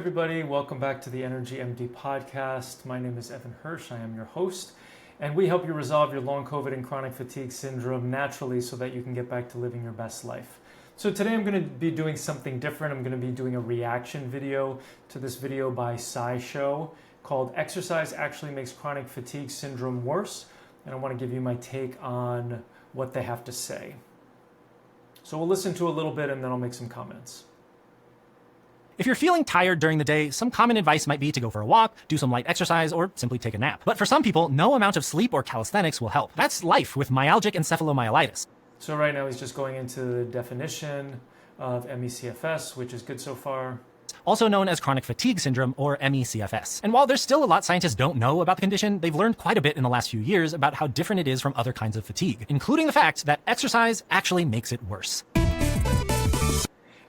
everybody. Welcome back to the EnergyMD podcast. My name is Evan Hirsch. I am your host, and we help you resolve your long COVID and chronic fatigue syndrome naturally so that you can get back to living your best life. So today I'm going to be doing something different. I'm going to be doing a reaction video to this video by SciShow called Exercise Actually Makes Chronic Fatigue Syndrome Worse. And I want to give you my take on what they have to say. So we'll listen to a little bit and then I'll make some comments. If you're feeling tired during the day, some common advice might be to go for a walk, do some light exercise, or simply take a nap. But for some people, no amount of sleep or calisthenics will help. That's life with myalgic encephalomyelitis. So right now he's just going into the definition of ME/CFS, which is good so far. Also known as chronic fatigue syndrome, or ME/CFS. And while there's still a lot scientists don't know about the condition, they've learned quite a bit in the last few years about how different it is from other kinds of fatigue, including the fact that exercise actually makes it worse.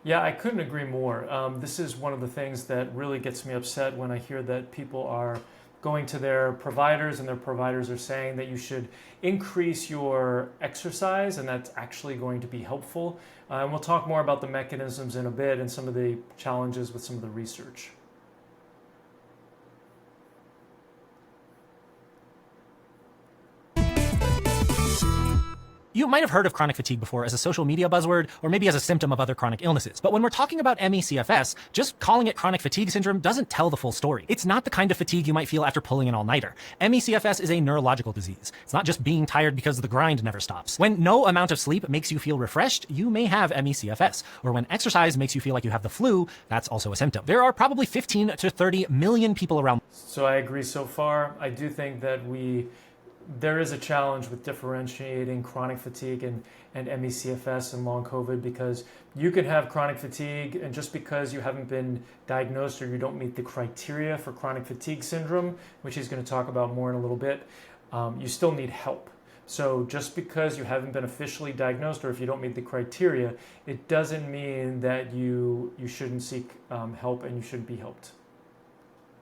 Yeah, I couldn't agree more. This is one of the things that really gets me upset when I hear that people are going to their providers and their providers are saying that you should increase your exercise and that's actually going to be helpful. And we'll talk more about the mechanisms in a bit and some of the challenges with some of the research. You might have heard of chronic fatigue before as a social media buzzword, or maybe as a symptom of other chronic illnesses. But when we're talking about ME/CFS, just calling it chronic fatigue syndrome doesn't tell the full story. It's not the kind of fatigue you might feel after pulling an all-nighter. ME/CFS is a neurological disease. It's not just being tired because the grind never stops. When no amount of sleep makes you feel refreshed, you may have ME/CFS. Or when exercise makes you feel like you have the flu, that's also a symptom. There are probably 15 to 30 million people around. So I agree so far. I do think that there is a challenge with differentiating chronic fatigue and ME/CFS and long COVID, because you can have chronic fatigue and just because you haven't been diagnosed or you don't meet the criteria for chronic fatigue syndrome, which he's going to talk about more in a little bit, you still need help. So just because you haven't been officially diagnosed or if you don't meet the criteria, it doesn't mean that you shouldn't seek help and you shouldn't be helped.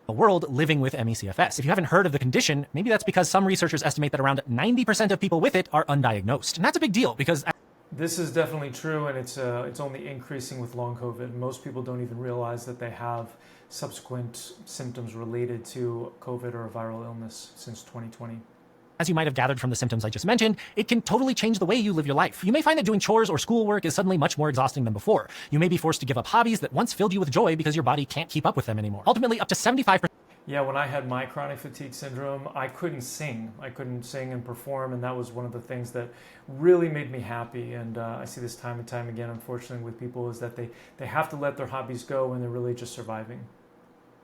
World living with ME/CFS. If you haven't heard of the condition, maybe that's because some researchers estimate that around 90% of people with it are undiagnosed. And that's a big deal because this is definitely true, and it's only increasing with long COVID. Most people don't even realize that they have subsequent symptoms related to COVID or a viral illness since 2020. As you might have gathered from the symptoms I just mentioned, it can totally change the way you live your life. You may find that doing chores or schoolwork is suddenly much more exhausting than before. You may be forced to give up hobbies that once filled you with joy because your body can't keep up with them anymore. Ultimately, up to 75%. Yeah, when I had my chronic fatigue syndrome, I couldn't sing. I couldn't sing and perform, and that was one of the things that really made me happy. And I see this time and time again, unfortunately, with people, is that they have to let their hobbies go when they're really just surviving.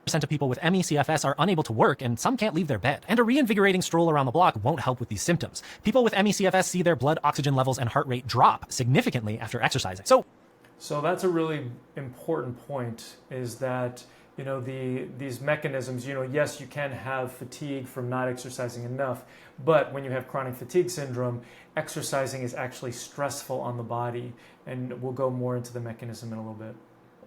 Percent of people with ME/CFS are unable to work, and some can't leave their bed. And a reinvigorating stroll around the block won't help with these symptoms. People with ME/CFS see their blood oxygen levels and heart rate drop significantly after exercising. So that's a really important point, is that these mechanisms, yes, you can have fatigue from not exercising enough, but when you have chronic fatigue syndrome, exercising is actually stressful on the body, and we'll go more into the mechanism in a little bit.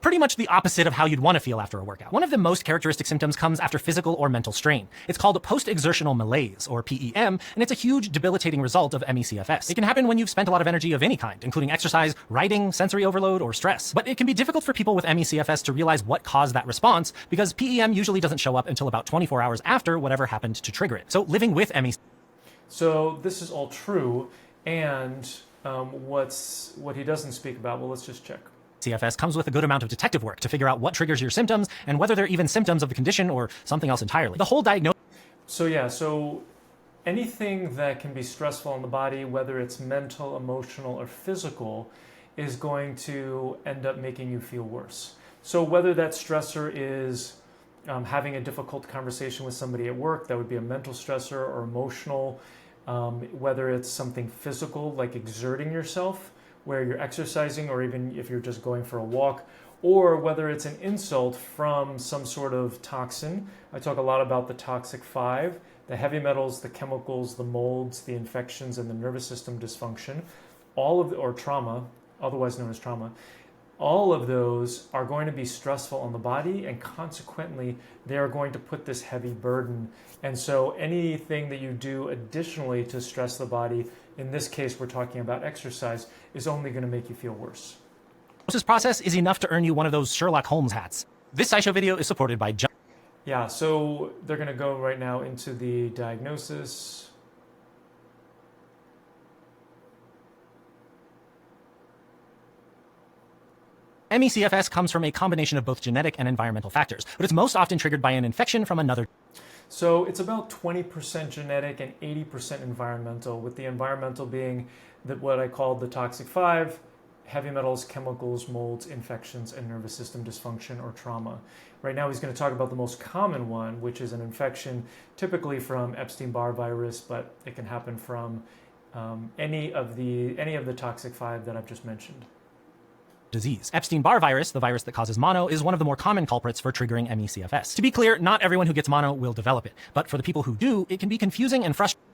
Pretty much the opposite of how you'd want to feel after a workout. One of the most characteristic symptoms comes after physical or mental strain. It's called post-exertional malaise, or PEM, and it's a huge debilitating result of ME/CFS. It can happen when you've spent a lot of energy of any kind, including exercise, writing, sensory overload, or stress. But it can be difficult for people with ME/CFS to realize what caused that response, because PEM usually doesn't show up until about 24 hours after whatever happened to trigger it. So living with ME. So this is all true, and what he doesn't speak about, well, let's just check. CFS comes with a good amount of detective work to figure out what triggers your symptoms and whether they're even symptoms of the condition or something else entirely. The whole diagnosis. So anything that can be stressful on the body, whether it's mental, emotional, or physical, is going to end up making you feel worse. So whether that stressor is having a difficult conversation with somebody at work, that would be a mental stressor, or emotional, whether it's something physical like exerting yourself, where you're exercising, or even if you're just going for a walk, or whether it's an insult from some sort of toxin. I talk a lot about the toxic 5, the heavy metals, the chemicals, the molds, the infections, and the nervous system dysfunction, or trauma, otherwise known as trauma. All of those are going to be stressful on the body, and consequently, they are going to put this heavy burden. And so anything that you do additionally to stress the body, in this case, we're talking about exercise, is only going to make you feel worse. This process is enough to earn you one of those Sherlock Holmes hats. This SciShow video is supported by John. Yeah, so they're going to go right now into the diagnosis. ME/CFS comes from a combination of both genetic and environmental factors, but it's most often triggered by an infection from another. So it's about 20% genetic and 80% environmental, with the environmental being what I call the toxic five: heavy metals, chemicals, molds, infections, and nervous system dysfunction or trauma. Right now he's going to talk about the most common one, which is an infection typically from Epstein-Barr virus, but it can happen from any of the toxic five that I've just mentioned. Disease. Epstein-Barr virus, the virus that causes mono, is one of the more common culprits for triggering ME/CFS. To be clear, not everyone who gets mono will develop it, but for the people who do, it can be confusing and frustrating.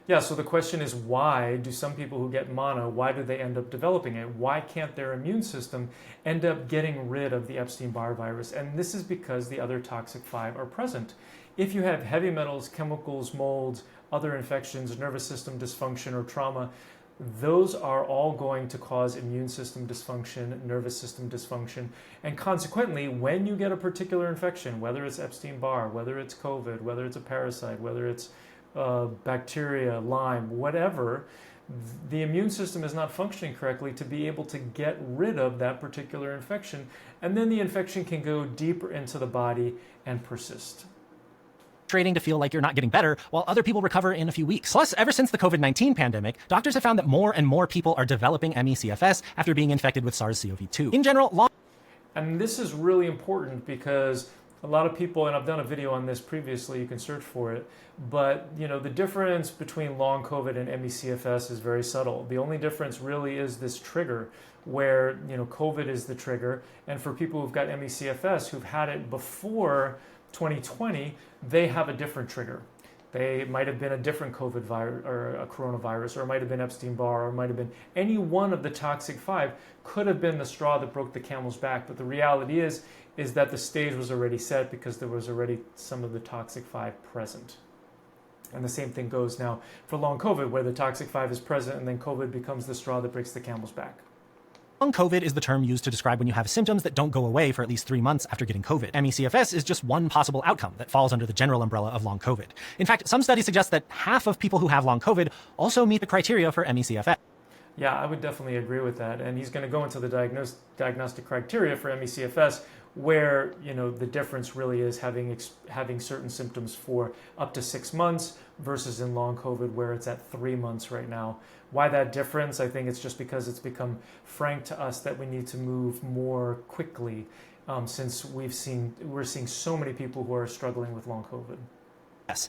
Yeah, so the question is, why do some people who get mono, why do they end up developing it? Why can't their immune system end up getting rid of the Epstein-Barr virus? And this is because the other toxic five are present. If you have heavy metals, chemicals, molds, other infections, nervous system dysfunction, or trauma, those are all going to cause immune system dysfunction, nervous system dysfunction, and consequently, when you get a particular infection, whether it's Epstein-Barr, whether it's COVID, whether it's a parasite, whether it's bacteria, Lyme, whatever, the immune system is not functioning correctly to be able to get rid of that particular infection, and then the infection can go deeper into the body and persist. Frustrating to feel like you're not getting better while other people recover in a few weeks. Plus, ever since the COVID-19 pandemic, doctors have found that more and more people are developing ME/CFS after being infected with SARS-CoV-2. In general, and this is really important because a lot of people, and I've done a video on this previously, you can search for it, but the difference between long COVID and ME/CFS is very subtle. The only difference really is this trigger, where COVID is the trigger, and for people who've got ME/CFS who've had it before 2020, they have a different trigger. They might have been a different COVID virus or a coronavirus, or it might have been Epstein-Barr, or it might have been any one of the toxic five. Could have been the straw that broke the camel's back, but the reality is that the stage was already set because there was already some of the toxic five present. And the same thing goes now for long COVID, where the toxic five is present and then COVID becomes the straw that breaks the camel's back. long COVID is the term used to describe when you have symptoms that don't go away for at least 3 months after getting COVID. ME/CFS is just one possible outcome that falls under the general umbrella of long COVID. In fact, some studies suggest that half of people who have long COVID also meet the criteria for ME/CFS. Yeah, I would definitely agree with that. And he's going to go into the diagnostic criteria for ME/CFS, where the difference really is having certain symptoms for up to 6 months versus in long COVID, where it's at 3 months right now. Why that difference? I think it's just because it's become frank to us that we need to move more quickly, since we're seeing so many people who are struggling with long COVID.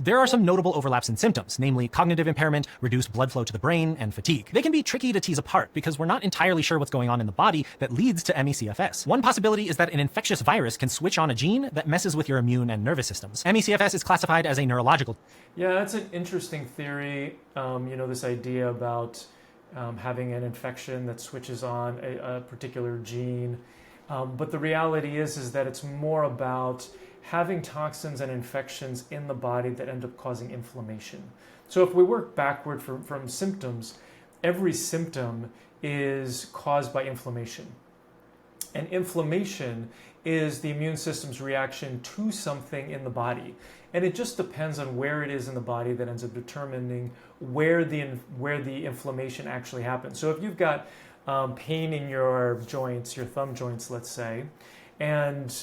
There are some notable overlaps in symptoms, namely cognitive impairment, reduced blood flow to the brain, and fatigue. They can be tricky to tease apart because we're not entirely sure what's going on in the body that leads to ME/CFS. One possibility is that an infectious virus can switch on a gene that messes with your immune and nervous systems. ME/CFS is classified as a neurological. Yeah, that's an interesting theory. This idea about having an infection that switches on a particular gene. But the reality is that it's more about having toxins and infections in the body that end up causing inflammation. So if we work backward from symptoms, every symptom is caused by inflammation. And inflammation is the immune system's reaction to something in the body. And it just depends on where it is in the body that ends up determining where the inflammation actually happens. So if you've got pain in your joints, your thumb joints, let's say, and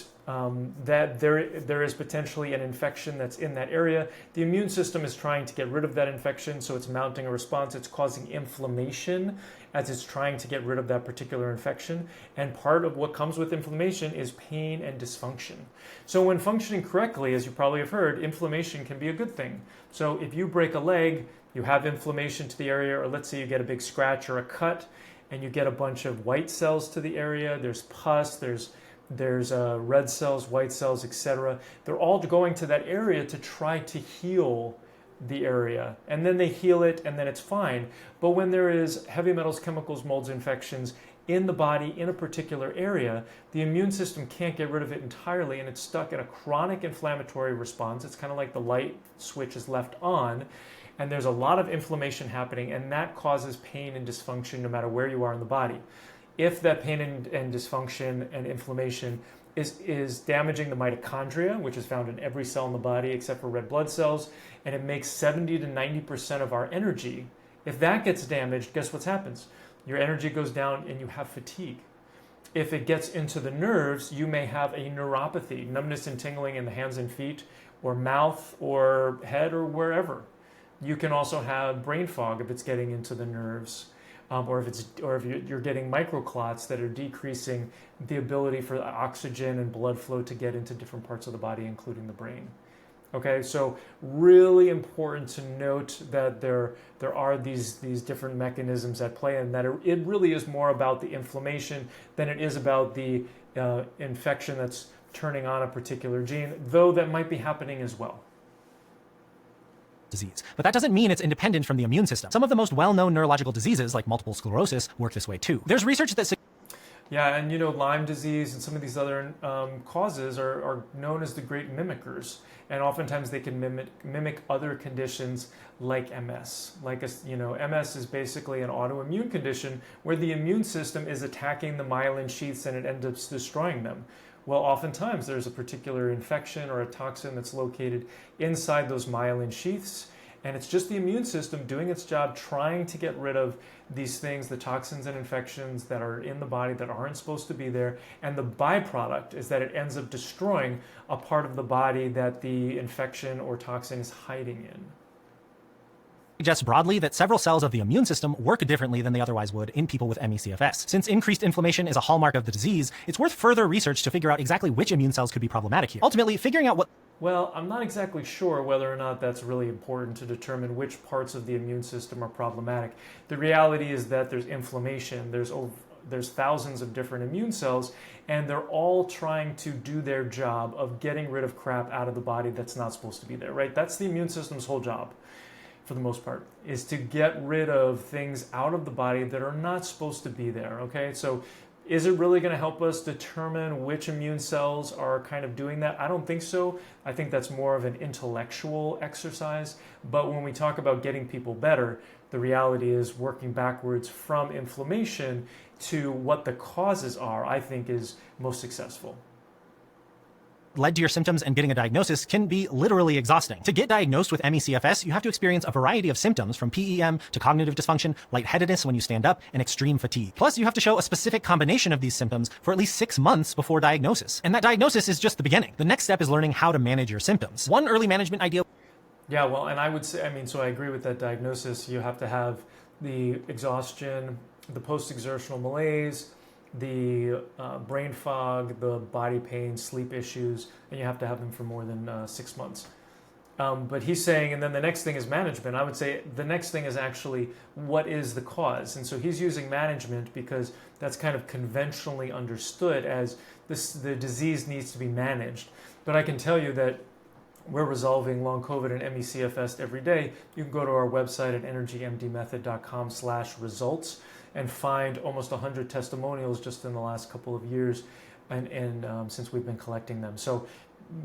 that there is potentially an infection that's in that area, the immune system is trying to get rid of that infection, so it's mounting a response. It's causing inflammation as it's trying to get rid of that particular infection. And part of what comes with inflammation is pain and dysfunction. So when functioning correctly, as you probably have heard, inflammation can be a good thing. So if you break a leg, you have inflammation to the area, or let's say you get a big scratch or a cut, and you get a bunch of white cells to the area, there's pus, there's red cells, white cells, etc. They're all going to that area to try to heal the area, and then they heal it, and then it's fine. But when there is heavy metals, chemicals, molds, infections in the body in a particular area, the immune system can't get rid of it entirely, and it's stuck in a chronic inflammatory response. It's kind of like the light switch is left on, and there's a lot of inflammation happening, and that causes pain and dysfunction no matter where you are in the body. If that pain and dysfunction and inflammation is damaging the mitochondria, which is found in every cell in the body except for red blood cells, and it makes 70 to 90% of our energy. If that gets damaged, guess what happens? Your energy goes down and you have fatigue. If it gets into the nerves, you may have a neuropathy, numbness and tingling in the hands and feet, or mouth, or head, or wherever. You can also have brain fog if it's getting into the nerves, or if you're getting microclots that are decreasing the ability for oxygen and blood flow to get into different parts of the body, including the brain. Okay, so really important to note that there are these different mechanisms at play, and that it really is more about the inflammation than it is about the infection that's turning on a particular gene, though that might be happening as well. Disease. But that doesn't mean it's independent from the immune system. Some of the most well-known neurological diseases, like multiple sclerosis, work this way too. There's research that yeah, and Lyme disease and some of these other causes are known as the great mimickers, and oftentimes they can mimic other conditions like MS. MS is basically an autoimmune condition where the immune system is attacking the myelin sheaths and it ends up destroying them. Well, oftentimes there's a particular infection or a toxin that's located inside those myelin sheaths, and it's just the immune system doing its job, trying to get rid of these things, the toxins and infections that are in the body that aren't supposed to be there. And the byproduct is that it ends up destroying a part of the body that the infection or toxin is hiding in. Suggests broadly that several cells of the immune system work differently than they otherwise would in people with ME/CFS. Since increased inflammation is a hallmark of the disease, it's worth further research to figure out exactly which immune cells could be problematic here. Ultimately, figuring out what... Well, I'm not exactly sure whether or not that's really important to determine which parts of the immune system are problematic. The reality is that there's inflammation, there's thousands of different immune cells, and they're all trying to do their job of getting rid of crap out of the body that's not supposed to be there, right? That's the immune system's whole job, for the most part, is to get rid of things out of the body that are not supposed to be there, okay? So is it really going to help us determine which immune cells are kind of doing that? I don't think so. I think that's more of an intellectual exercise. But when we talk about getting people better, the reality is working backwards from inflammation to what the causes are, I think, is most successful. Led to your symptoms and getting a diagnosis can be literally exhausting. To get diagnosed with ME/CFS, you have to experience a variety of symptoms from PEM to cognitive dysfunction, lightheadedness when you stand up, and extreme fatigue. Plus, you have to show a specific combination of these symptoms for at least 6 months before diagnosis. And that diagnosis is just the beginning. The next step is learning how to manage your symptoms. One early management idea... Yeah, well, and I would say, so I agree with that diagnosis. You have to have the exhaustion, the post-exertional malaise, the brain fog, the body pain, sleep issues, and you have to have them for more than 6 months. But he's saying, and then the next thing is management. I would say the next thing is actually what is the cause? And so he's using management because that's kind of conventionally understood as the disease needs to be managed. But I can tell you that we're resolving long COVID and ME/CFS every day. You can go to our website at EnergyMDMethod.com/results and find almost 100 testimonials just in the last couple of years and since we've been collecting them. So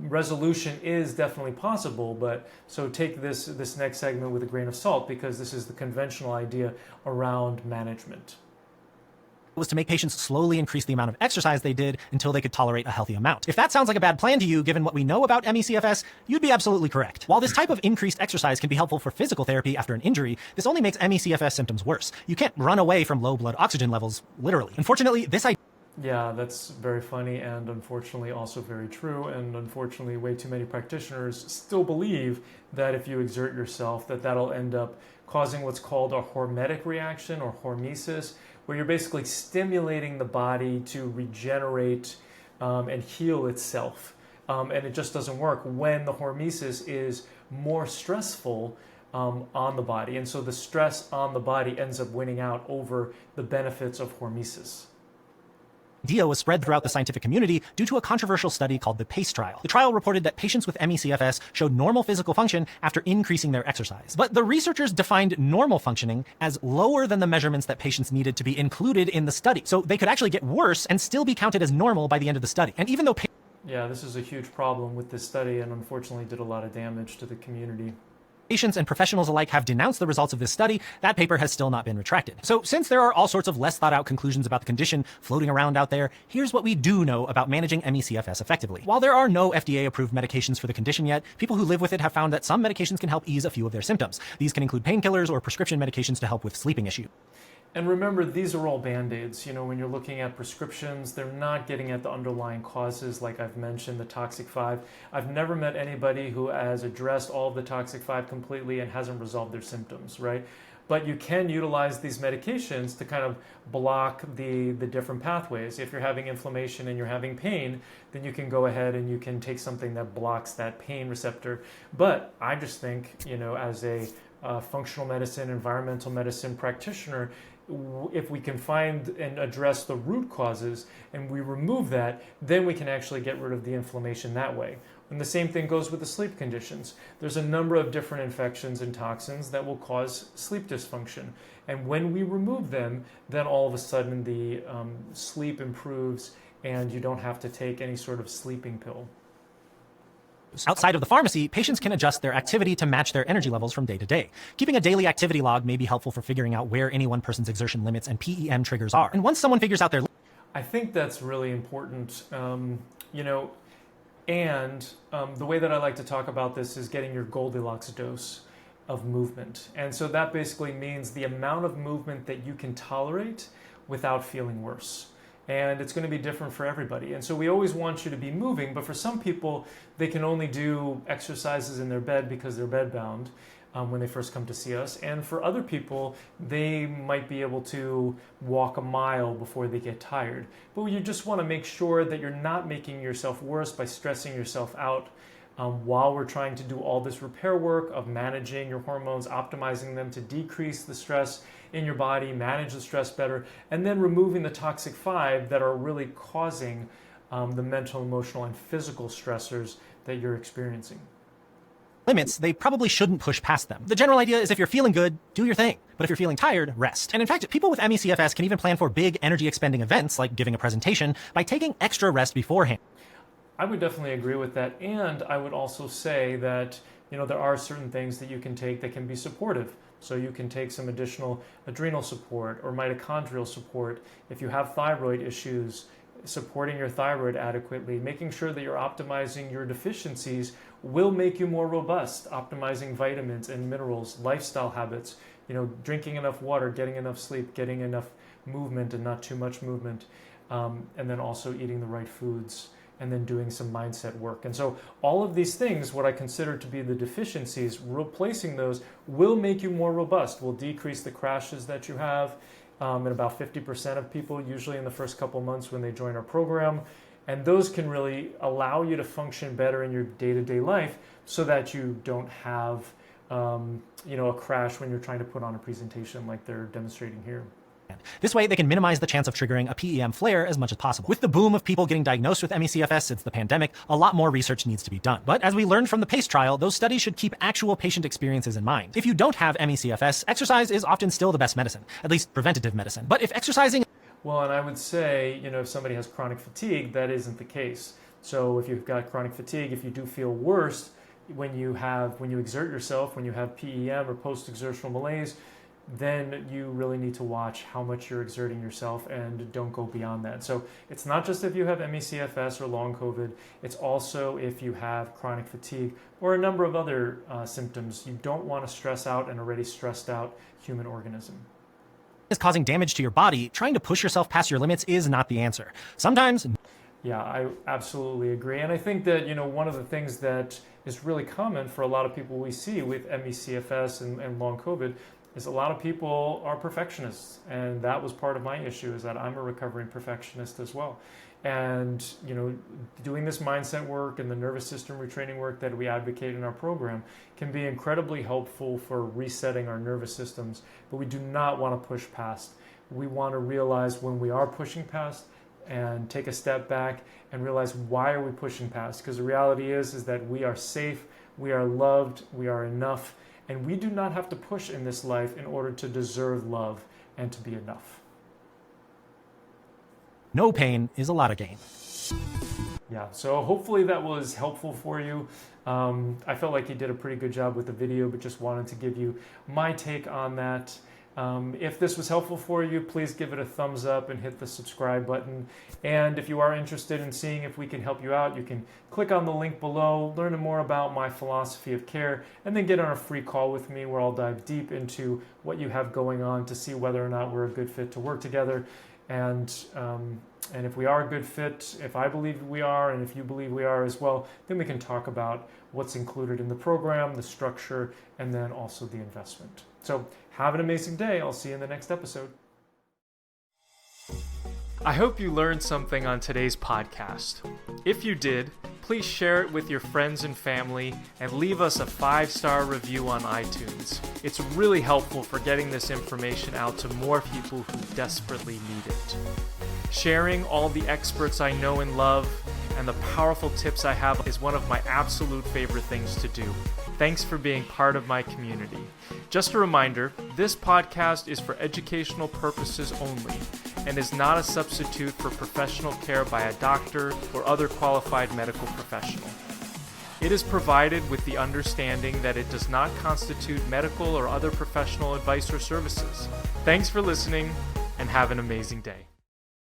resolution is definitely possible, but so take this next segment with a grain of salt, because this is the conventional idea around management. Was to make patients slowly increase the amount of exercise they did until they could tolerate a healthy amount. If that sounds like a bad plan to you, given what we know about ME/CFS, you'd be absolutely correct. While this type of increased exercise can be helpful for physical therapy after an injury, this only makes ME/CFS symptoms worse. You can't run away from low blood oxygen levels, literally. Unfortunately, this idea... Yeah, that's very funny and unfortunately also very true. And unfortunately, way too many practitioners still believe that if you exert yourself, that'll end up causing what's called a hormetic reaction or hormesis, where you're basically stimulating the body to regenerate and heal itself. And it just doesn't work when the hormesis is more stressful on the body. And so the stress on the body ends up winning out over the benefits of hormesis. Idea was spread throughout the scientific community due to a controversial study called the PACE trial. The trial reported that patients with ME/CFS showed normal physical function after increasing their exercise. But the researchers defined normal functioning as lower than the measurements that patients needed to be included in the study. So they could actually get worse and still be counted as normal by the end of the study. And even though... Yeah, this is a huge problem with this study and unfortunately did a lot of damage to the community. Patients and professionals alike have denounced the results of this study. That paper has still not been retracted. So since there are all sorts of less thought out conclusions about the condition floating around out there, here's what we do know about managing ME/CFS effectively. While there are no FDA approved medications for the condition yet, people who live with it have found that some medications can help ease a few of their symptoms. These can include painkillers or prescription medications to help with sleeping issues. And remember, these are all Band-Aids. When you're looking at prescriptions, they're not getting at the underlying causes, like I've mentioned, the toxic 5. I've never met anybody who has addressed all of the toxic 5 completely and hasn't resolved their symptoms, right? But you can utilize these medications to kind of block the different pathways. If you're having inflammation and you're having pain, then you can go ahead and you can take something that blocks that pain receptor. But I just think, as a functional medicine, environmental medicine practitioner, if we can find and address the root causes and we remove that, then we can actually get rid of the inflammation that way. And the same thing goes with the sleep conditions. There's a number of different infections and toxins that will cause sleep dysfunction. And when we remove them, then all of a sudden the sleep improves and you don't have to take any sort of sleeping pill. Outside of the pharmacy, patients can adjust their activity to match their energy levels from day to day. Keeping a daily activity log may be helpful for figuring out where any one person's exertion limits and PEM triggers are. And once someone figures out their... I think that's really important, and the way that I like to talk about this is getting your Goldilocks dose of movement. And so that basically means the amount of movement that you can tolerate without feeling worse. And it's going to be different for everybody. And so we always want you to be moving, but for some people, they can only do exercises in their bed because they're bedbound when they first come to see us. And for other people, they might be able to walk a mile before they get tired. But you just want to make sure that you're not making yourself worse by stressing yourself out while we're trying to do all this repair work of managing your hormones, optimizing them to decrease the stress in your body, manage the stress better, and then removing the toxic 5 that are really causing the mental, emotional, and physical stressors that you're experiencing. Limits, they probably shouldn't push past them. The general idea is if you're feeling good, do your thing. But if you're feeling tired, rest. And in fact, people with ME/CFS can even plan for big energy expending events like giving a presentation by taking extra rest beforehand. I would definitely agree with that. And I would also say that, there are certain things that you can take that can be supportive. So you can take some additional adrenal support or mitochondrial support. If you have thyroid issues, supporting your thyroid adequately, making sure that you're optimizing your deficiencies will make you more robust. Optimizing vitamins and minerals, lifestyle habits, drinking enough water, getting enough sleep, getting enough movement and not too much movement, and then also eating the right foods, and then doing some mindset work. And so all of these things, what I consider to be the deficiencies, replacing those will make you more robust, will decrease the crashes that you have in about 50% of people, usually in the first couple months when they join our program. And those can really allow you to function better in your day-to-day life so that you don't have a crash when you're trying to put on a presentation like they're demonstrating here. This way, they can minimize the chance of triggering a PEM flare as much as possible. With the boom of people getting diagnosed with ME/CFS since the pandemic, a lot more research needs to be done. But as we learned from the PACE trial, those studies should keep actual patient experiences in mind. If you don't have ME/CFS, exercise is often still the best medicine, at least preventative medicine. But if exercising... Well, and I would say, if somebody has chronic fatigue, that isn't the case. So if you've got chronic fatigue, if you do feel worse when you exert yourself, when you have PEM or post-exertional malaise, then you really need to watch how much you're exerting yourself and don't go beyond that. So it's not just if you have ME/CFS or long COVID, it's also if you have chronic fatigue or a number of other symptoms. You don't want to stress out an already stressed out human organism. Is causing damage to your body, trying to push yourself past your limits is not the answer. Sometimes... Yeah, I absolutely agree. And I think that, one of the things that is really common for a lot of people we see with ME/CFS and long COVID is a lot of people are perfectionists. And that was part of my issue, is that I'm a recovering perfectionist as well. And, doing this mindset work and the nervous system retraining work that we advocate in our program can be incredibly helpful for resetting our nervous systems, but we do not want to push past. We want to realize when we are pushing past and take a step back and realize, why are we pushing past? Because the reality is that we are safe, we are loved, we are enough, and we do not have to push in this life in order to deserve love and to be enough. No pain is a lot of gain. Yeah, so hopefully that was helpful for you. I felt like he did a pretty good job with the video, but just wanted to give you my take on that. If this was helpful for you, please give it a thumbs up and hit the subscribe button. And if you are interested in seeing if we can help you out, you can click on the link below, learn more about my philosophy of care, and then get on a free call with me where I'll dive deep into what you have going on to see whether or not we're a good fit to work together. And if we are a good fit, if I believe we are, and if you believe we are as well, then we can talk about what's included in the program, the structure, and then also the investment. So have an amazing day. I'll see you in the next episode. I hope you learned something on today's podcast. If you did, please share it with your friends and family and leave us a 5-star review on iTunes. It's really helpful for getting this information out to more people who desperately need it. Sharing all the experts I know and love and the powerful tips I have is one of my absolute favorite things to do. Thanks for being part of my community. Just a reminder, this podcast is for educational purposes only and is not a substitute for professional care by a doctor or other qualified medical professional. It is provided with the understanding that it does not constitute medical or other professional advice or services. Thanks for listening and have an amazing day.